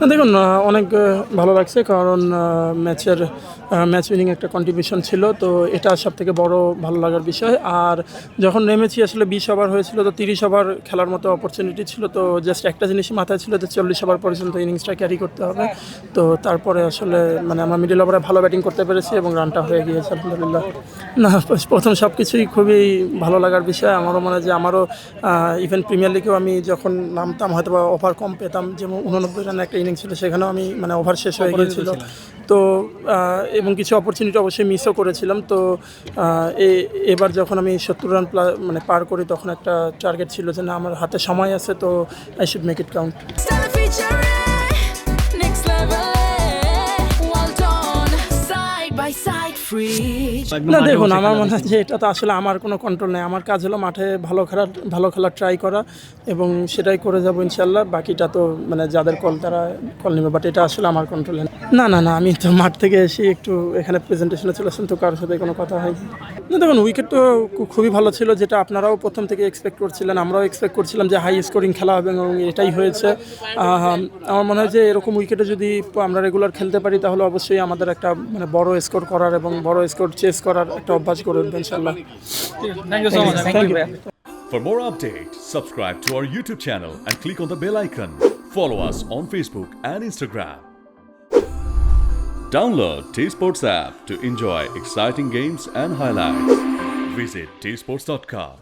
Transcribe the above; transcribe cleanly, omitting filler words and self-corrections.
না দেখুন অনেক ভালো লাগছে কারণ ম্যাচ উইনিং একটা কন্ট্রিবিউশন ছিল, তো এটা সবথেকে বড় ভালো লাগার বিষয়। আর যখন নেমেছি আসলে 20 ওভার হয়েছিল, তো 30 ওভার খেলার মতো অপরচুনিটি ছিল, তো জাস্ট একটা জিনিসই মাথায় ছিল যে 40 ওভার পর্যন্ত ইনিংসটা ক্যারি করতে হবে। তো তারপরে আসলে মানে আমরা মিডল ওভারে ভালো ব্যাটিং করতে পেরেছি এবং রানটা হয়ে গিয়েছে আলহামদুলিল্লাহ। না, প্রথম সব কিছুই খুবই ভালো লাগার বিষয়। আমারও মনে হয় যে ইভেন প্রিমিয়ার লিগেও আমি যখন নামতাম হয়তো বা ওভার কম পেতাম, যেমন 89 রানের একটা ইনিংস ছিল, সেখানেও আমি মানে ওভার শেষ হয়ে গিয়েছিল। তো এবং কিছু অপরচুনিটি অবশ্যই মিসও করেছিলাম। তো এবার যখন আমি 70 রান মানে পার করি, তখন একটা টার্গেট ছিল যে না, আমার হাতে সময় আছে, তো I should make it count. না দেখুন, আমার মনে হয় যে এটা তো আসলে আমার কোনো কন্ট্রোল নেই। আমার কাজ হলো মাঠে ভালো খেলার ট্রাই করা, এবং সেটাই করে যাবো ইনশাল্লাহ। বাকিটা তো মানে যাদের কল তারা কল নেবে, বাট এটা আসলে আমার কন্ট্রোলে না। আমি তো মাঠ থেকে এসে একটু এখানে প্রেজেন্টেশনে চলে আসলাম, তো কারোর সাথে কোনো কথা হয়নি। না দেখুন, উইকেট তো খুবই ভালো ছিল, যেটা আপনারাও প্রথম থেকে এক্সপেক্ট করছিলেন, আমরাও এক্সপেক্ট করছিলাম যে হাই স্কোরিং খেলা হবে, এবং এটাই হয়েছে। আমার মনে হয় যে এরকম উইকেটে যদি আমরা রেগুলার খেলতে পারি, তাহলে অবশ্যই আমাদের একটা মানে বড় স্কোর করার এবং বড় স্কোর চেস করার একটা অভ্যাস করে উঠবে ইনশাল্লাহ। Thank you. For more updates, subscribe to our YouTube channel and click on the bell icon. Follow us on Facebook and Instagram. Download T-Sports app to enjoy exciting games and highlights. Visit tsports.com.